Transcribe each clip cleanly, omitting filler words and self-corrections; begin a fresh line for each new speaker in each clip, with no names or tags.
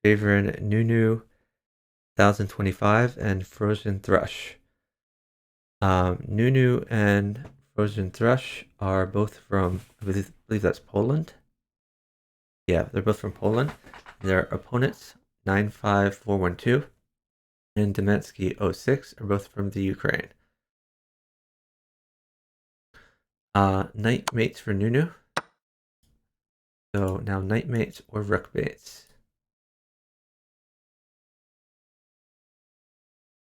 favoring nunu1025 and frozenthrush. Nunu and frozenthrush are both from, I believe that's Poland. Yeah, they're both from Poland. Their opponents, 95412 and Demansky 06, are both from the Ukraine. Knight mates for Nunu. So now knight mates or rook mates.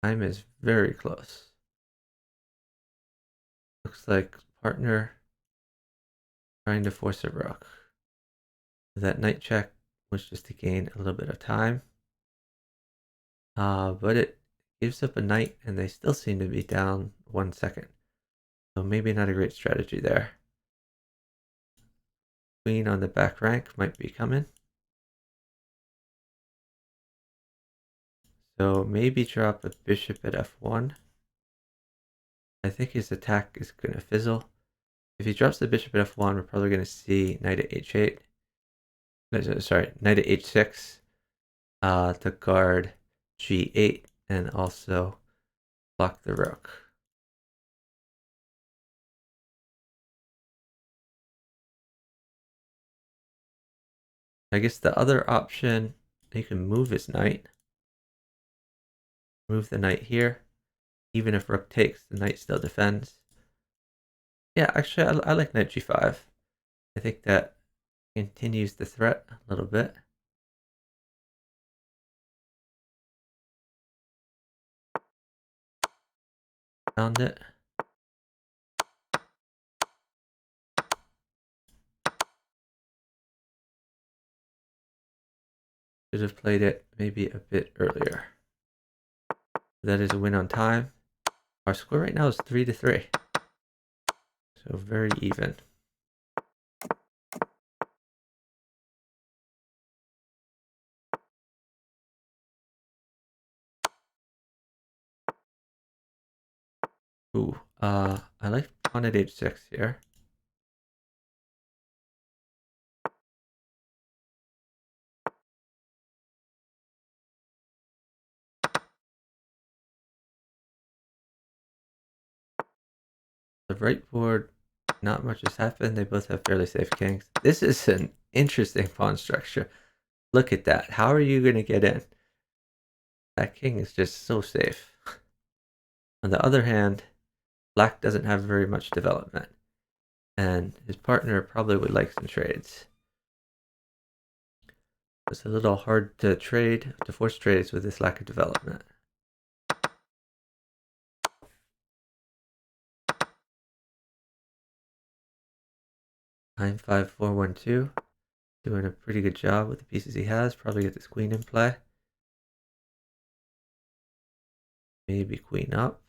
Time is very close. Looks like partner trying to force a rook. That knight check was just to gain a little bit of time. But it gives up a knight and they still seem to be down 1 second. So maybe not a great strategy there. Queen on the back rank might be coming. So maybe drop a bishop at f1. I think his attack is going to fizzle. If he drops the bishop at f1, we're probably going to see knight at h8. Sorry, knight at h6 to guard g8 and also block the rook. I guess the other option, you can move his knight. Move the knight here. Even if rook takes, the knight still defends. Yeah, actually, I like knight g5. I think that continues the threat a little bit. Found it. Should have played it maybe a bit earlier. That is a win on time. Our score right now is 3-3. So very even. Ooh, I like pawn at h6 here. The right board, not much has happened. They both have fairly safe kings. This is an interesting pawn structure. Look at that. How are you going to get in? That king is just so safe. On the other hand, black doesn't have very much development. And his partner probably would like some trades. It's a little hard to force trades with this lack of development. Nine 5-4-1-2. Doing a pretty good job with the pieces he has. Probably get this queen in play. Maybe queen up.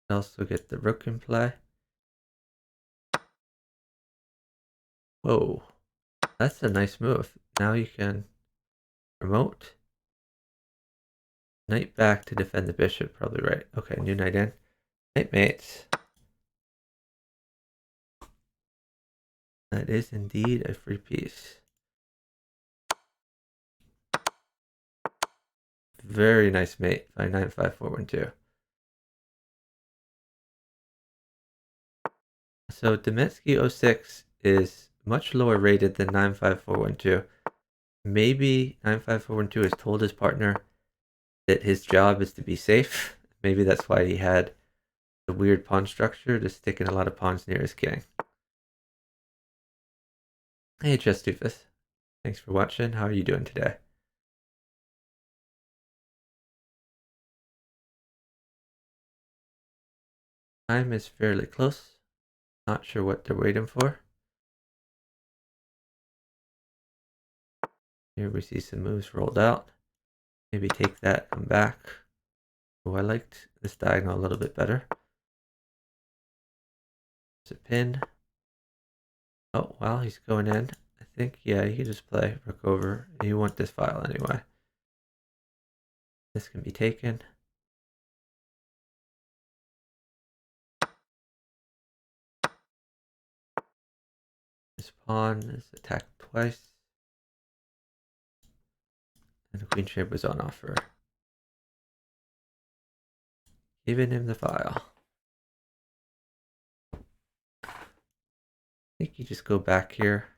Also get the rook in play. Whoa, that's a nice move. Now you can promote. Knight back to defend the bishop, probably right. Okay, new knight in. Knight mates. That is indeed a free piece. Very nice mate by 9-5-4-1-2. So Demansky 06 is much lower rated than 9-5-4-1-2. Maybe 9-5-4-1-2 has told his partner that his job is to be safe. Maybe that's why he had the weird pawn structure to stick in a lot of pawns near his king. Hey, Just Doofus. Thanks for watching. How are you doing today? Time is fairly close. Not sure what they're waiting for. Here we see some moves rolled out. Maybe take that, come back. Oh, I liked this diagonal a little bit better. It's a pin. Oh, well, he's going in. I think, yeah, you can just play rook over. You want this file anyway. This can be taken. This pawn is attacked twice. queen trade was on offer. Giving him the file. I think you just go back here.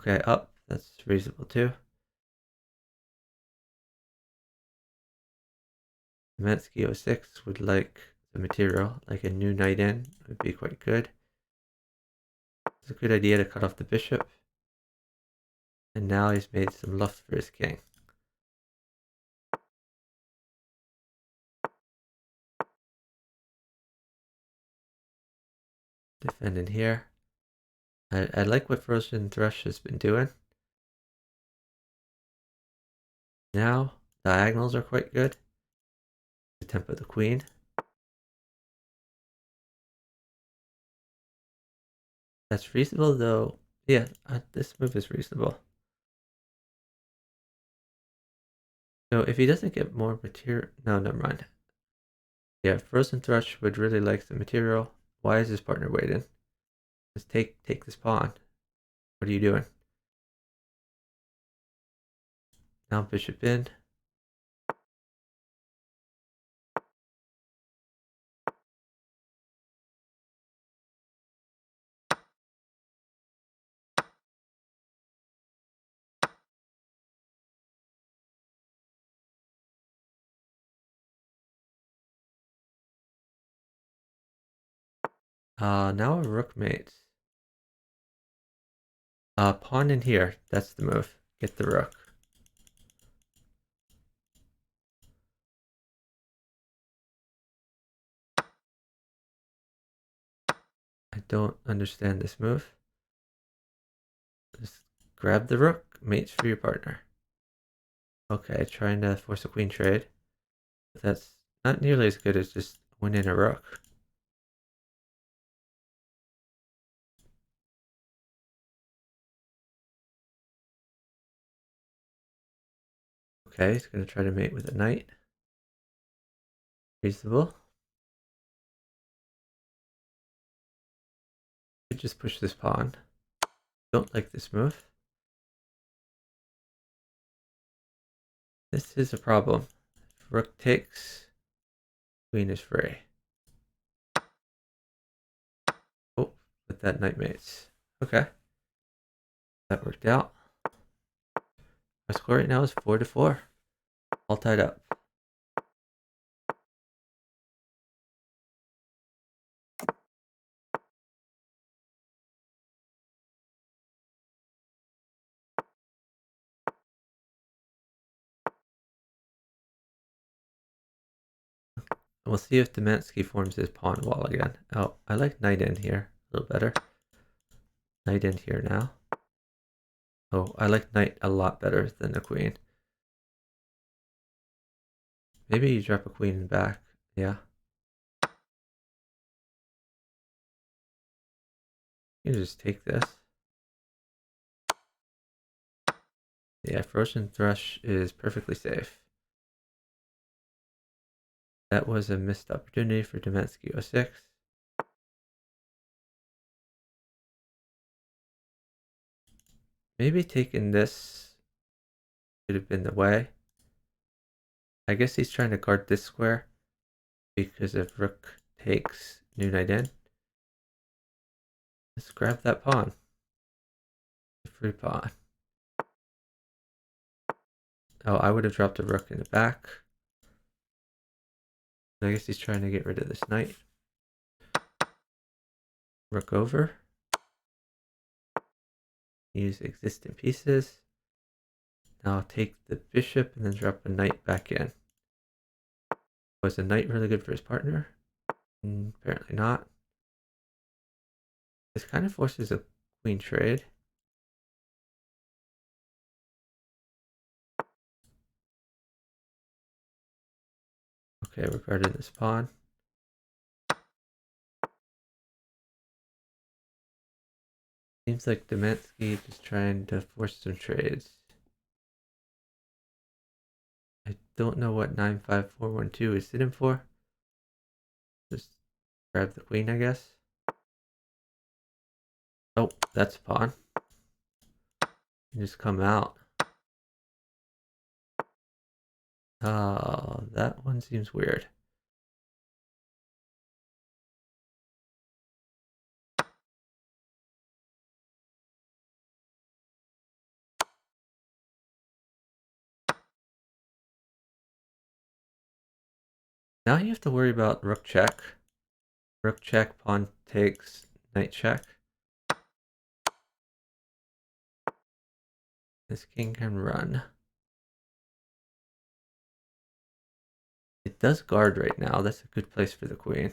Okay, up. That's reasonable too. Zemensky 06 would like the material, like a new knight in would be quite good. It's a good idea to cut off the bishop. And now he's made some luft for his king. Defending here. I like what frozenthrush has been doing. Now, diagonals are quite good. The tempo the queen. That's reasonable though. Yeah, this move is reasonable. So if he doesn't get more material, no, never mind. Yeah, frozenthrush would really like the material. Why is his partner waiting? Just take this pawn. What are you doing? Now bishop in. Now a rook mates. Pawn in here. That's the move. Get the rook. I don't understand this move. Just grab the rook. Mates for your partner. Okay, trying to force a queen trade. But that's not nearly as good as just winning a rook. Okay, he's going to try to mate with a knight. Reasonable. Could just push this pawn. Don't like this move. This is a problem. If rook takes, queen is free. Oh, but that knight mates. Okay. That worked out. Our score right now is 4-4. All tied up. We'll see if Demansky forms his pawn wall again. Oh, I like knight in here a little better. Knight in here now. Oh, I like knight a lot better than the queen. Maybe you drop a queen back. Yeah. You can just take this. Yeah, frozenthrush is perfectly safe. That was a missed opportunity for Demansky 06. Maybe taking this could have been the way. I guess he's trying to guard this square because if rook takes, new knight in. Let's grab that pawn. The free pawn. Oh, I would have dropped a rook in the back. I guess he's trying to get rid of this knight. Rook over. Use existing pieces. Now I'll take the bishop and then drop a knight back in. Was the knight really good for his partner? Apparently not. This kind of forces a queen trade. Okay, we're guarding this pawn. Seems like Demansky is trying to force some trades. I don't know what 95412 is sitting for. Just grab the queen, I guess. Oh, that's a pawn. You just come out. Oh, that one seems weird. Now you have to worry about rook check. Rook check, pawn takes, knight check. This king can run. It does guard right now. That's a good place for the queen.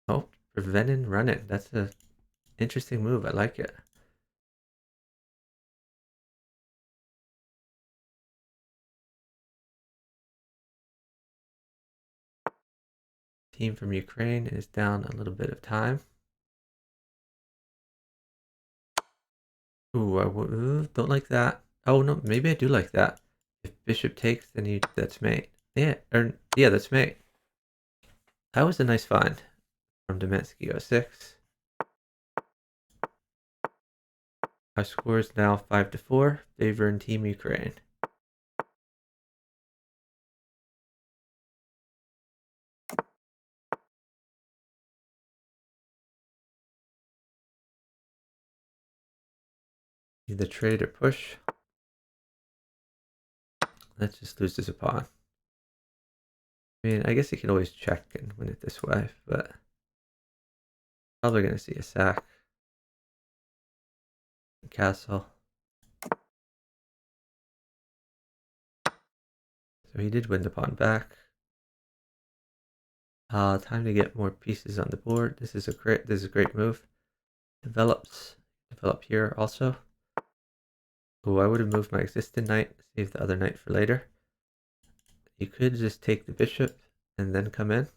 Oh, preventing running. That's an interesting move. I like it. Team from Ukraine is down a little bit of time. Ooh, I don't like that. Oh no, maybe I do like that. If bishop takes, then that's mate. Yeah, that's mate. That was a nice find from Domensky 06. Our score is now 5-4, favoring Team Ukraine. Either trade or push. That just loses a pawn. I mean, I guess he can always check and win it this way, but probably going to see a sack. Castle. So he did win the pawn back. Time to get more pieces on the board. This is a great move. Develop here also. Oh, I would have moved my existing knight, save the other knight for later. You could just take the bishop and then come in.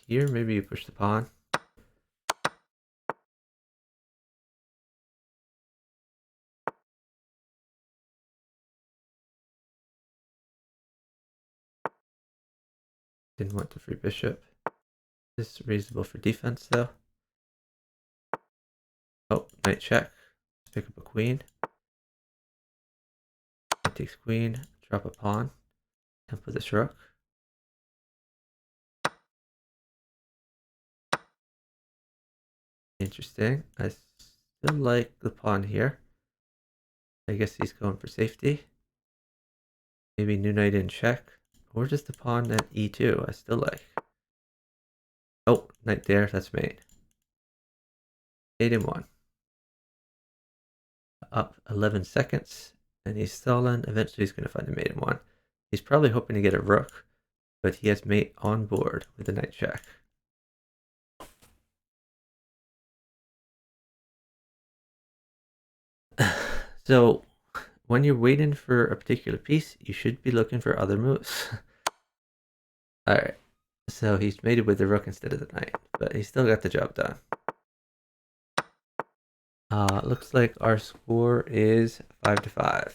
Here, maybe you push the pawn. Didn't want the free bishop. This is reasonable for defense though. Oh, knight check. Pick up a queen. Knight takes queen, drop a pawn, and put this rook. Interesting. I still like the pawn here. I guess he's going for safety. Maybe new knight in check. Or just the pawn at e2. I still like. Oh, knight there. That's mate. 8-1. Up 11 seconds. And he's stalling. Eventually he's going to find a mate in one. He's probably hoping to get a rook. But he has mate on board with the knight check. So when you're waiting for a particular piece, you should be looking for other moves. Alright. So he's mated with the rook instead of the knight. But he still got the job done. Looks like our score is 5-5.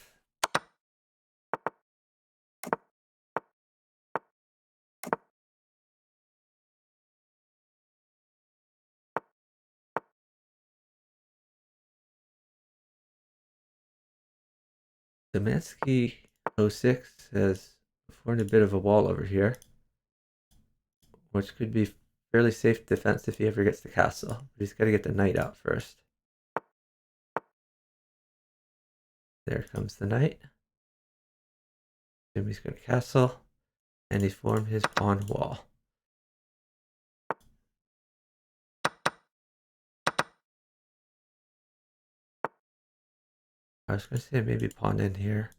Domansky 06 has formed a bit of a wall over here, which could be fairly safe defense if he ever gets the castle. But he's got to get the knight out first. There comes the knight. He's got a castle, and he's formed his pawn wall. I was going to say maybe pawn in here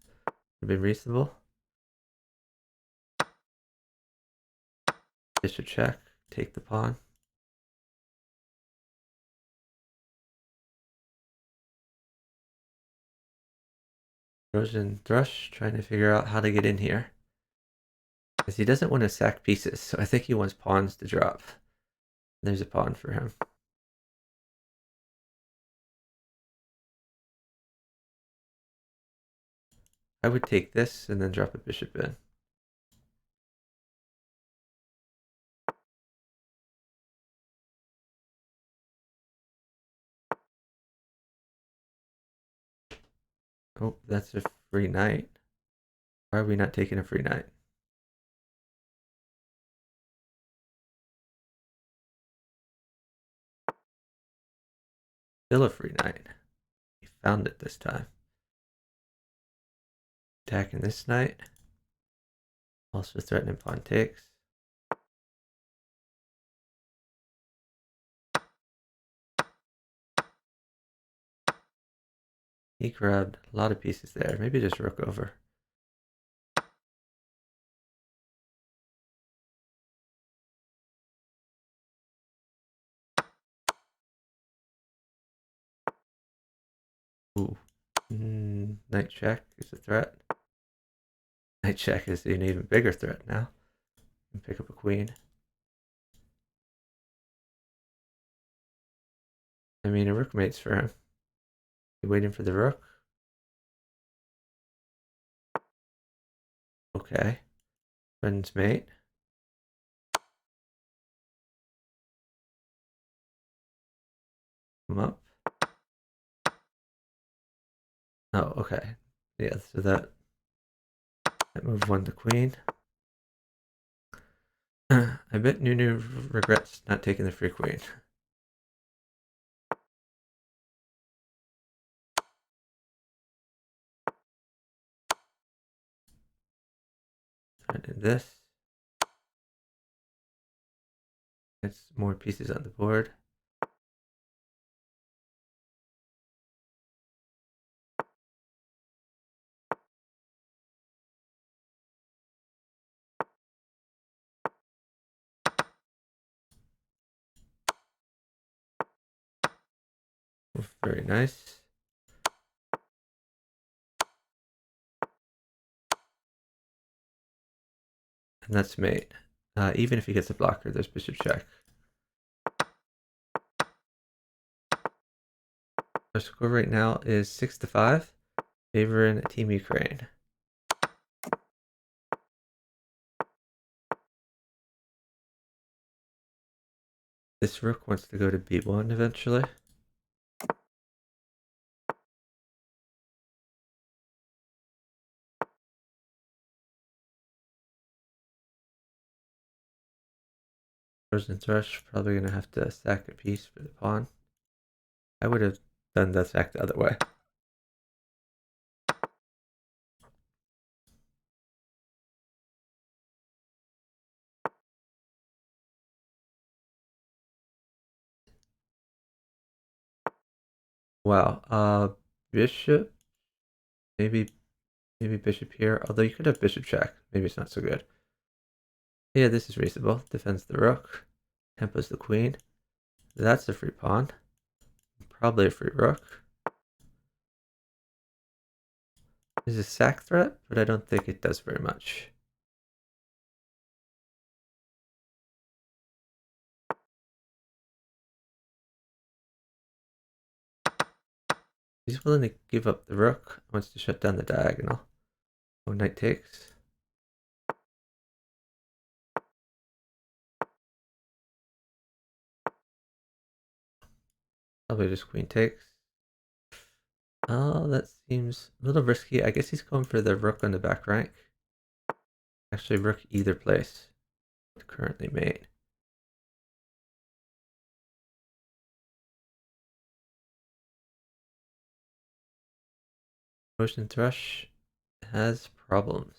would be reasonable. Bishop check, take the pawn. Frozenthrush trying to figure out how to get in here. Because he doesn't want to sack pieces, so I think he wants pawns to drop. There's a pawn for him. I would take this and then drop a bishop in. Oh, that's a free knight. Why are we not taking a free knight? Still a free knight. We found it this time. Attacking this knight. Also threatening pawn takes. He grabbed a lot of pieces there. Maybe just rook over. Ooh. Knight check is a threat. Knight check is an even bigger threat now. And pick up a queen. I mean, a rook mates for him. You waiting for the rook? Okay. Friend's mate. Come up. Oh, okay. Yeah, so that move won the queen. I bet Nunu regrets not taking the free queen. I did this. It's more pieces on the board. Very nice. And that's mate. Even if he gets a blocker, there's bishop check. Our score right now is 6-5, favoring Team Ukraine. This rook wants to go to b1 eventually. Frozenthrush probably going to have to sack a piece for the pawn. I would have done the sack the other way. Wow. Bishop. Maybe bishop here. Although you could have bishop check. Maybe it's not so good. Yeah, this is reasonable. Defends the rook. Tempos the queen. That's a free pawn. Probably a free rook. There's a sack threat, but I don't think it does very much. He's willing to give up the rook. Wants to shut down the diagonal. Oh, knight takes. Probably just queen takes. Oh, that seems a little risky. I guess he's going for the rook on the back rank. Actually, rook either place. Currently mate. Frozenthrush has problems.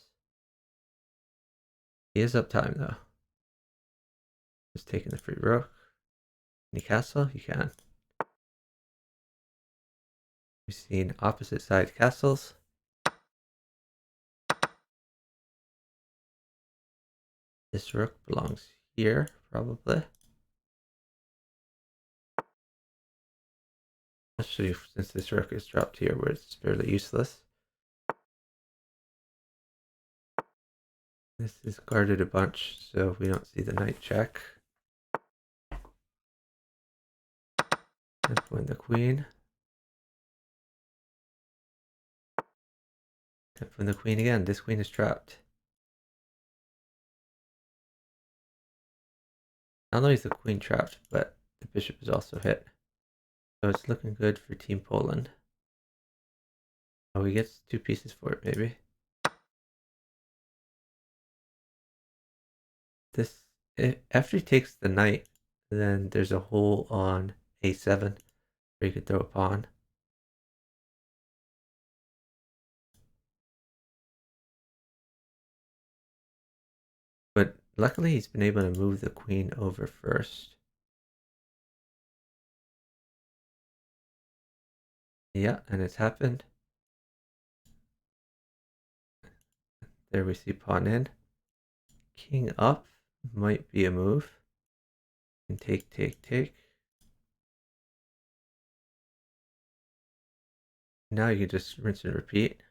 He is up time though. Just taking the free rook. Can he castle? He can. We've seen opposite side castles. This rook belongs here, probably. Especially since this rook is dropped here where it's fairly useless. This is guarded a bunch, so we don't see the knight check. And win the queen. And win the queen again. This queen is trapped. Not only is the queen trapped, but the bishop is also hit. So it's looking good for Team Poland. Oh, he gets 2 pieces for it, maybe. This, after he takes the knight, then there's a hole on a7 where you could throw a pawn. But luckily he's been able to move the queen over first. Yeah, and it's happened. There we see pawn in. King up might be a move. And take, take, take. Now you can just rinse and repeat.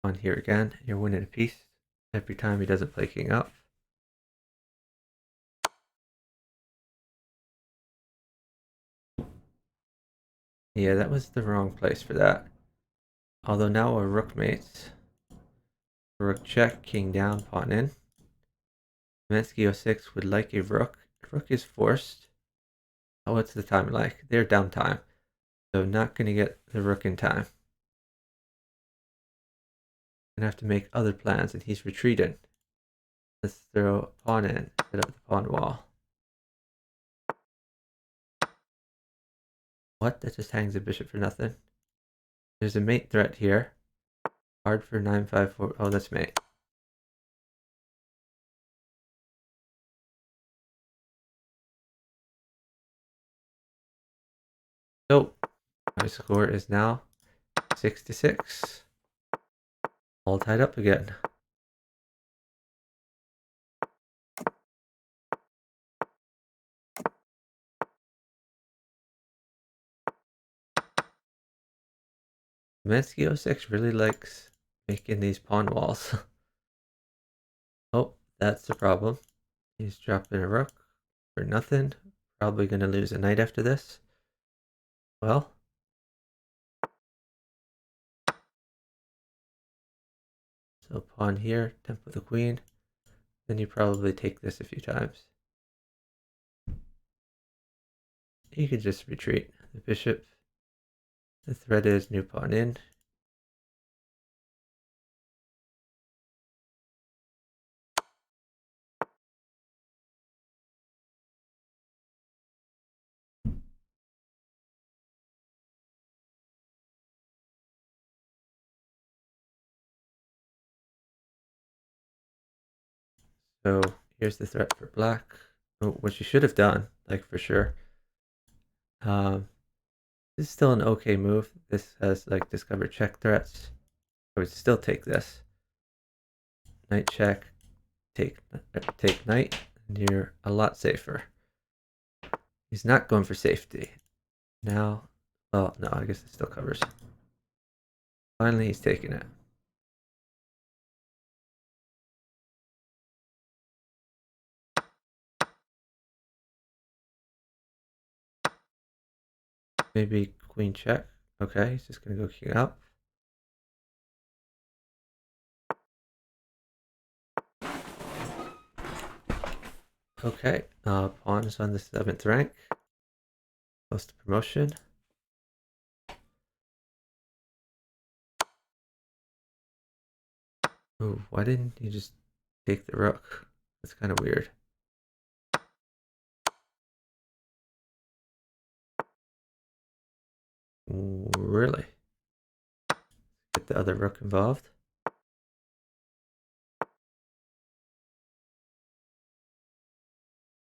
On here again, you're winning a piece every time he doesn't play king up. Yeah, that was the wrong place for that. Although now we're rook mates. Rook check, king down, pawn in. Mensky 06 would like a rook. Rook is forced. Oh, what's the time like? They're downtime. So not going to get the rook in time. Gonna have to make other plans, and he's retreated. Let's throw a pawn in, set up the pawn wall. What? That just hangs a bishop for nothing. There's a mate threat here. Hard for 954. Oh, that's mate. So my score is now 6-6. All tied up again. Mensky 06 really likes making these pawn walls. Oh, that's the problem. He's dropping a rook for nothing. Probably going to lose a knight after this. Well, so pawn here, tempo the queen. Then you probably take this a few times. You could just retreat the bishop. The threat is new pawn in. So here's the threat for black. Oh, what you should have done, like for sure. This is still an okay move. This has like discover check threats. I would still take this. Knight check, take knight, and you're a lot safer. He's not going for safety. Now, well, no, I guess it still covers. Finally, he's taking it. Maybe queen check. Okay, he's just going to go king up. Okay, pawn is on the 7th rank. Close to promotion. Oh, why didn't you just take the rook? That's kind of weird. Really? Get the other rook involved.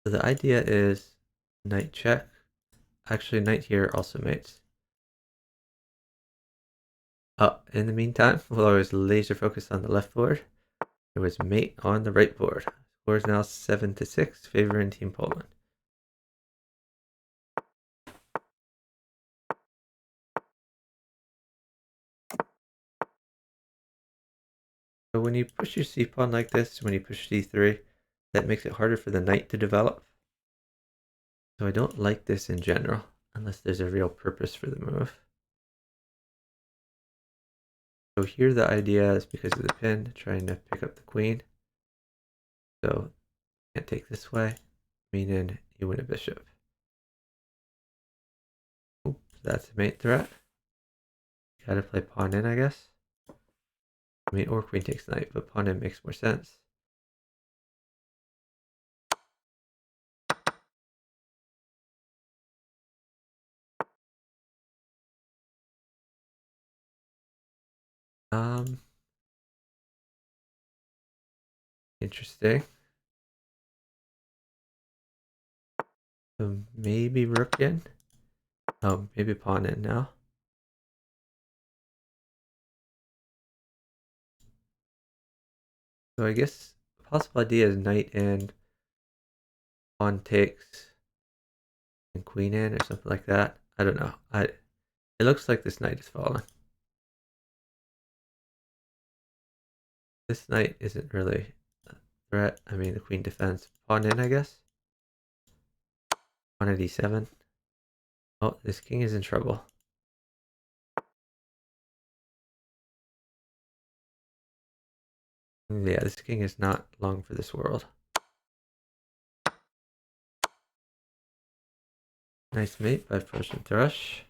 So the idea is knight check. Actually, knight here also mates. In the meantime, while I was laser focused on the left board, it was mate on the right board. Score is now 7-6, favoring Team Poland. So when you push your c-pawn like this, when you push c3, that makes it harder for the knight to develop. So I don't like this in general, unless there's a real purpose for the move. So here the idea is because of the pin, trying to pick up the queen. So can't take this way, meaning you win a bishop. Oops, that's a mate threat. Gotta play pawn in, I guess. I mean, or queen takes knight, but pawn in makes more sense. Interesting. So maybe rook in. Oh, maybe pawn in now. So I guess a possible idea is knight in, pawn takes, and queen in, or something like that. I don't know. It looks like this knight is falling. This knight isn't really a threat. I mean, the queen defends. Pawn in, I guess. Pawn at e7. Oh, this king is in trouble. Yeah, this king is not long for this world. Nice mate by frozenthrush.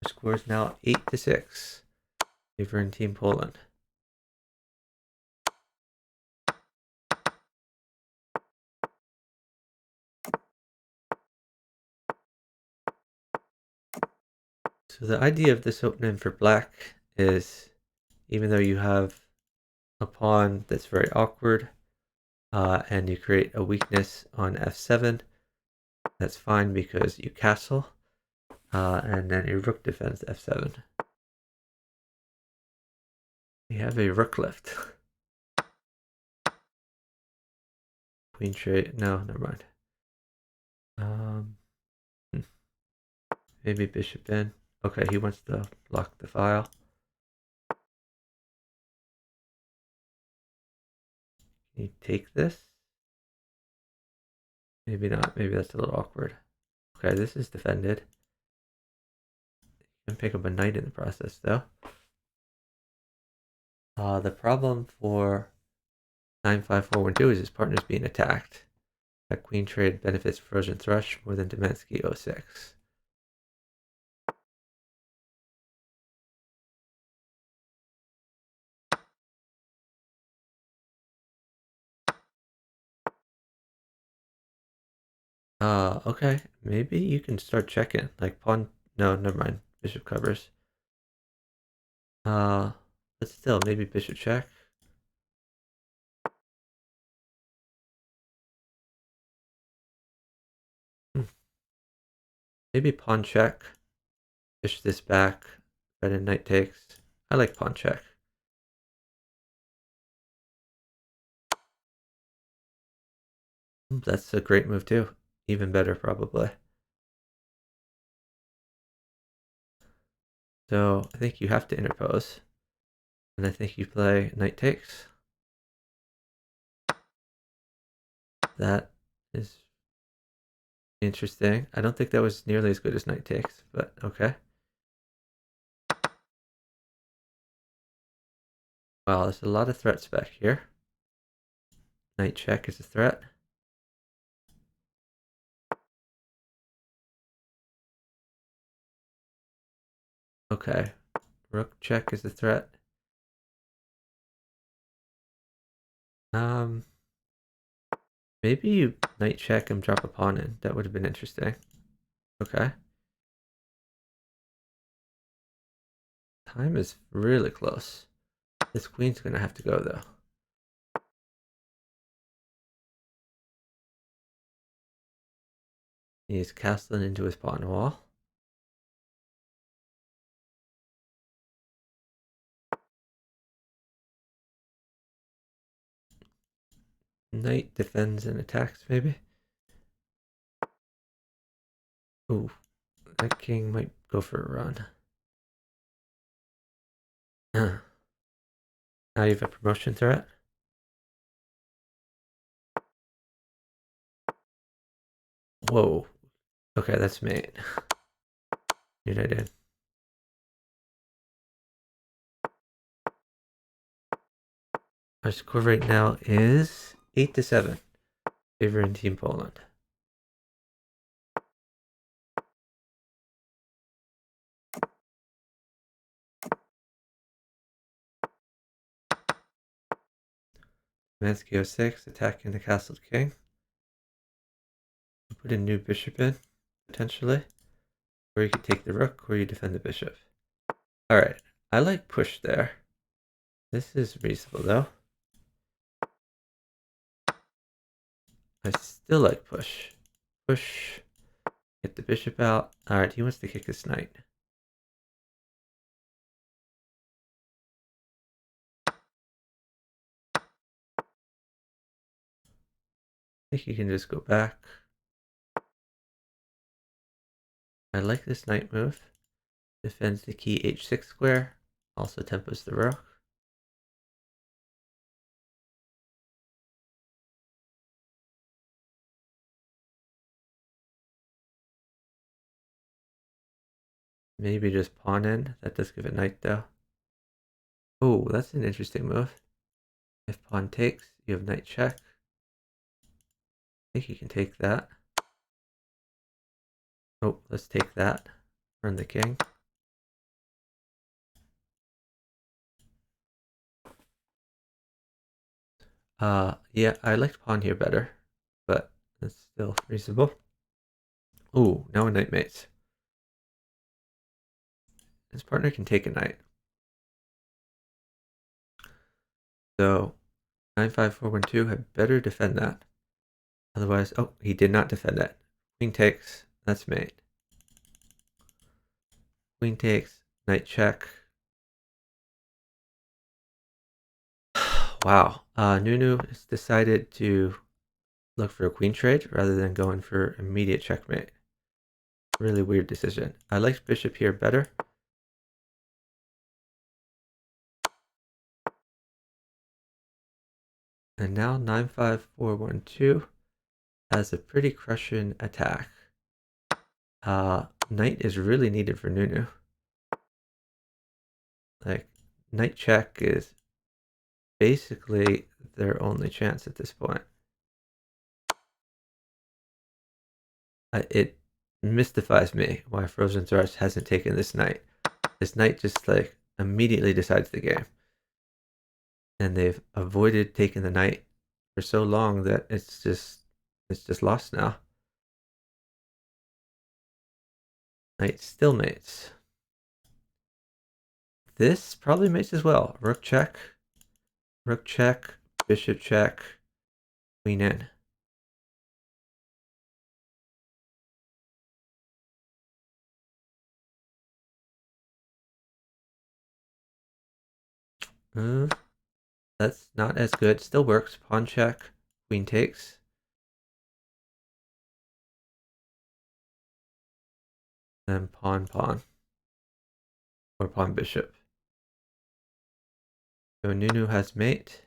The score is now 8-6. Favoring Team Poland. So the idea of this opening for black is, even though you have a pawn that's very awkward, and you create a weakness on f7, that's fine because you castle, and then your rook defends f7. You have a rook left. Queen trade, no, never mind. Maybe bishop in. Okay, he wants to block the file. Can you take this? Maybe not. Maybe that's a little awkward. Okay, this is defended. You can pick up a knight in the process, though. The problem for 95412 is his partner's being attacked. That queen trade benefits frozenthrush more than Dimensky 06. Okay. Maybe you can start checking. Like pawn. No, never mind. Bishop covers. But still, maybe bishop check. Maybe pawn check. Push this back. Red and knight takes. I like pawn check. That's a great move too. Even better, probably. So I think you have to interpose. And I think you play knight takes. That is interesting. I don't think that was nearly as good as knight takes, but okay. Wow, there's a lot of threats back here. Knight check is a threat. Okay. Rook check is a threat. Maybe you knight check and drop a pawn in. That would have been interesting. Okay. Time is really close. This queen's gonna have to go though. He's castling into his pawn wall. Knight defends and attacks, maybe. Ooh, that king might go for a run. Now you have a promotion threat. Whoa. Okay, that's mate. Knew I did. Our score right now is 8-7. Favoring Team Poland. Mansky 06, attacking the castled king. Put a new bishop in, potentially. Or you could take the rook, or you defend the bishop. Alright, I like push there. This is reasonable, though. I still like push. Push. Get the bishop out. Alright, he wants to kick his knight. I think you can just go back. I like this knight move. Defends the key h6 square. Also tempos the rook. Maybe just pawn in. That does give it knight though. Oh, that's an interesting move. If pawn takes, you have knight check. I think you can take that. Oh, let's take that. Earn the king. Yeah, I liked pawn here better, but that's still reasonable. Ooh, now a knight mates. His partner can take a knight. So 95412 had better defend that. Otherwise, oh, he did not defend that. Queen takes, that's mate. Queen takes, knight check. Wow, Nunu has decided to look for a queen trade rather than going for immediate checkmate. Really weird decision. I liked bishop here better. And now 95412 has a pretty crushing attack. Knight is really needed for Nunu. Like, knight check is basically their only chance at this point. It mystifies me why frozenthrush hasn't taken this knight. This knight just like immediately decides the game. And they've avoided taking the knight for so long that it's just lost now. Knight still mates. This probably mates as well. Rook check, bishop check, queen in. That's not as good. Still works. Pawn check, queen takes. Then pawn, or pawn bishop. So Nunu has mate.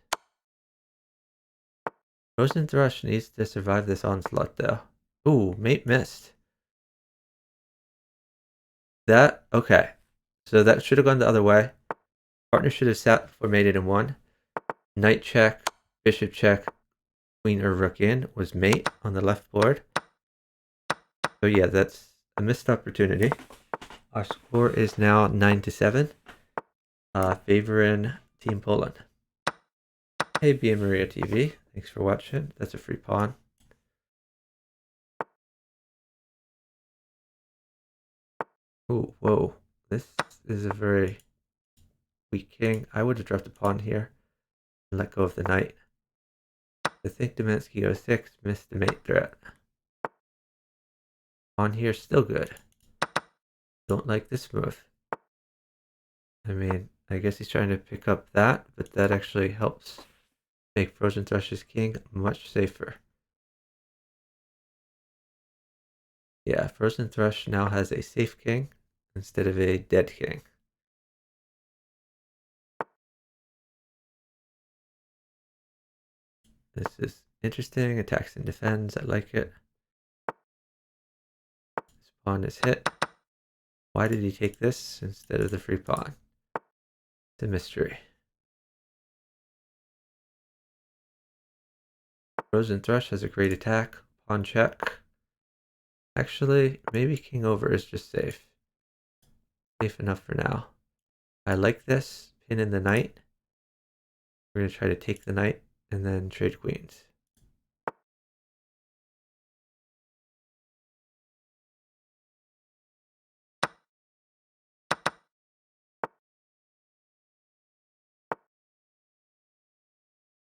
Frozenthrush needs to survive this onslaught though. Ooh, mate missed. Okay. So that should have gone the other way. Partner should have sat for mated and won. Knight check, bishop check, queen or rook in was mate on the left board. So yeah, that's a missed opportunity. Our score is now 9-7, favoring Team Poland. Hey, B and Maria TV, thanks for watching. That's a free pawn. Oh, whoa, this is a very weak king. I would have dropped a pawn here and let go of the knight. I think Demansky 06 missed the mate threat. Pawn here, still good. Don't like this move. I mean, I guess he's trying to pick up that, but that actually helps make frozenthrush's king much safer. Yeah, frozenthrush now has a safe king instead of a dead king. This is interesting. Attacks and defends. I like it. This pawn is hit. Why did he take this instead of the free pawn? It's a mystery. Frozenthrush has a great attack. Pawn check. Actually, maybe king over is just safe. Safe enough for now. I like this. Pin in the knight. We're going to try to take the knight and then trade queens.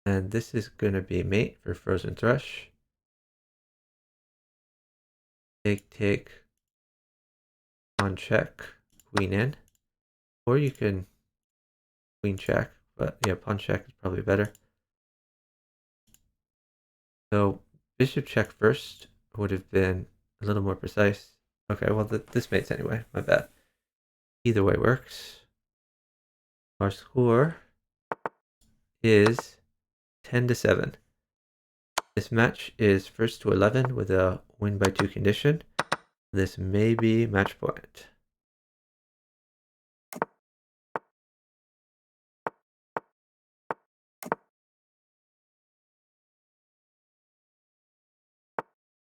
And this is going to be mate for frozen thrush. Take, on check, queen in. Or you can queen check, but yeah, pawn check is probably better. So bishop check first would have been a little more precise. Okay, well this mates anyway, my bad. Either way works. Our score is 10-7. This match is first to 11 with a win by 2 condition. This may be match point.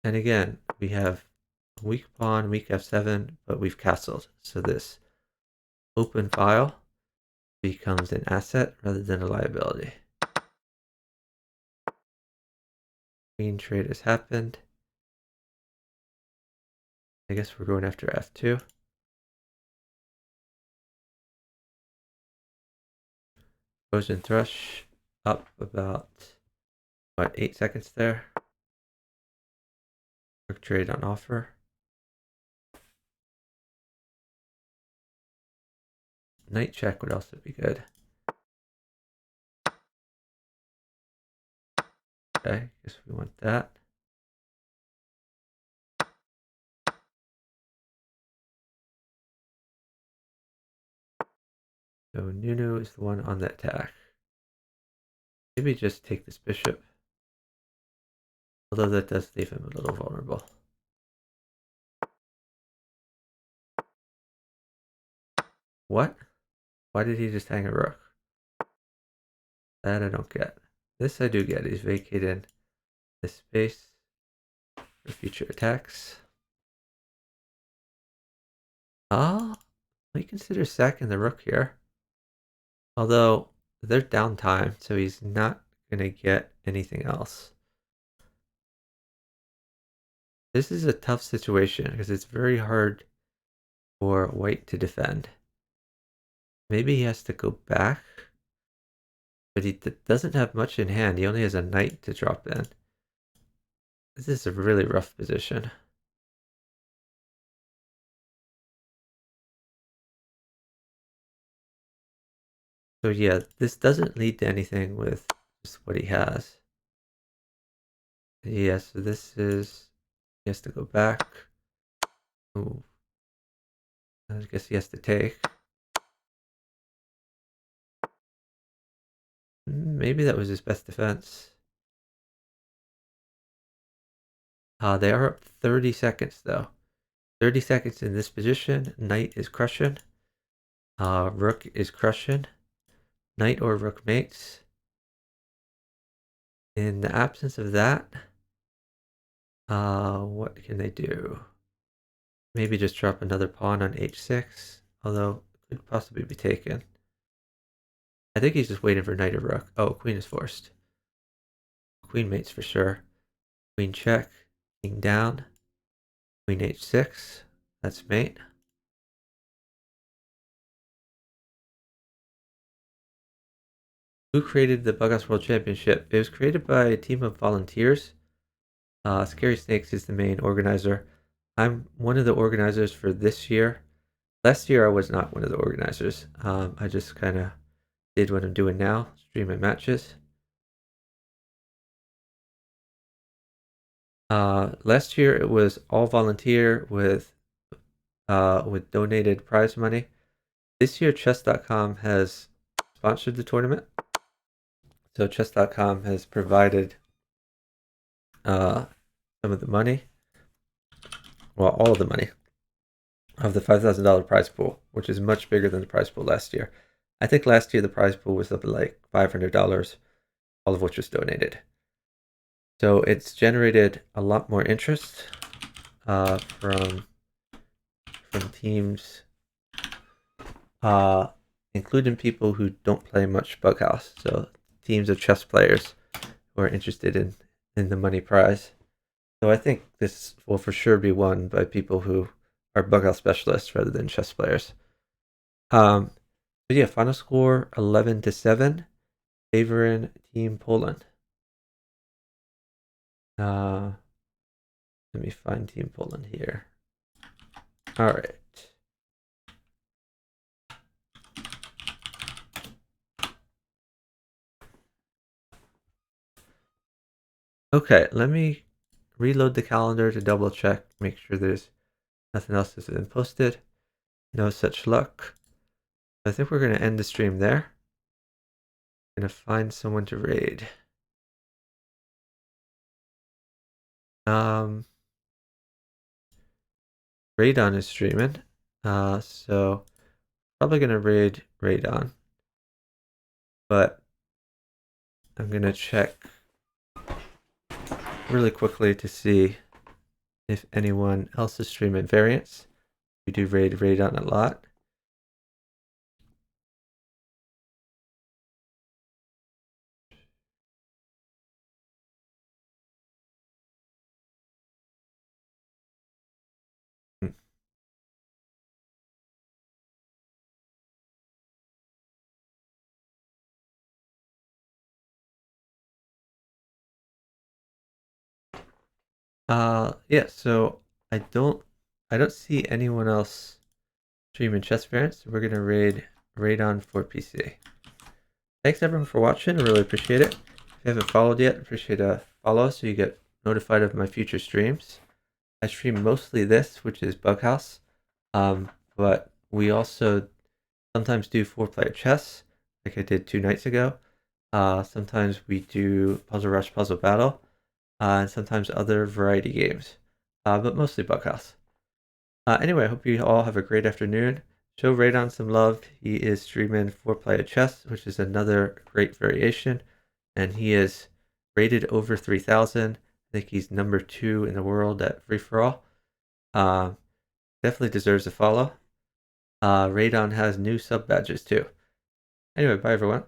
And again, we have weak pawn, weak f7, but we've castled. So this open file becomes an asset rather than a liability. Queen trade has happened. I guess we're going after f2. Frozen thrush up about, what, 8 seconds there. Quick trade on offer. Knight check would also be good. Okay, guess we want that. So Nunu is the one on the attack. Maybe just take this bishop. Although that does leave him a little vulnerable. What? Why did he just hang a rook? That I don't get. This I do get. He's vacating this space for future attacks. We consider sacking the rook here. Although they're downtime, so he's not gonna get anything else. This is a tough situation because it's very hard for white to defend. Maybe he has to go back, but he doesn't have much in hand. He only has a knight to drop in. This is a really rough position. So yeah, this doesn't lead to anything with just what he has. Yeah, so this is, he has to go back. Ooh. I guess he has to take. Maybe that was his best defense. They are up 30 seconds though. 30 seconds in this position. Knight is crushing. Rook is crushing. Knight or rook mates. In the absence of that, what can they do? Maybe just drop another pawn on h6, although it could possibly be taken. I think he's just waiting for knight or rook. Oh, queen is forced. Queen mates for sure. Queen check, king down, queen h6, that's mate. Who created the Bughouse World Championship? It was created by a team of volunteers. Scary Snakes is the main organizer. I'm one of the organizers for this year. Last year I was not one of the organizers. I just kind of did what I'm doing now, stream my matches. Last year it was all volunteer with donated prize money. This year chess.com has sponsored the tournament. So chess.com has provided some of the money, well, all of the money of the $5,000 prize pool, which is much bigger than the prize pool last year. I think last year the prize pool was up at like $500, all of which was donated. So it's generated a lot more interest from teams, including people who don't play much Bughouse. So teams of chess players who are interested in the money prize. So I think this will for sure be won by people who are bug out specialists rather than chess players. But yeah, final score 11-7, favoring Team Poland. Let me find Team Poland here. All right. Okay, let me reload the calendar to double check, make sure there's nothing else that's been posted. No such luck. I think we're going to end the stream there. Going to find someone to raid. Radon is streaming. So probably going to raid Radon. But I'm going to check really quickly to see if anyone else is streaming variants. We do raid Radon a lot. Yeah, so I don't see anyone else streaming chess variants, so we're gonna raid Radon for PC. Thanks everyone for watching, I really appreciate it. If you haven't followed yet, appreciate a follow so you get notified of my future streams. I stream mostly this, which is Bughouse, but we also sometimes do 4-player chess, like I did 2 nights ago. Sometimes we do Puzzle Rush, Puzzle Battle, and sometimes other variety games, but mostly Bughouse. Anyway, I hope you all have a great afternoon. Show Radon some love. He is streaming 4-player chess, which is another great variation, and he is rated over 3,000. I think he's number 2 in the world at free for all. Definitely deserves a follow. Radon has new sub badges too. Anyway, bye everyone.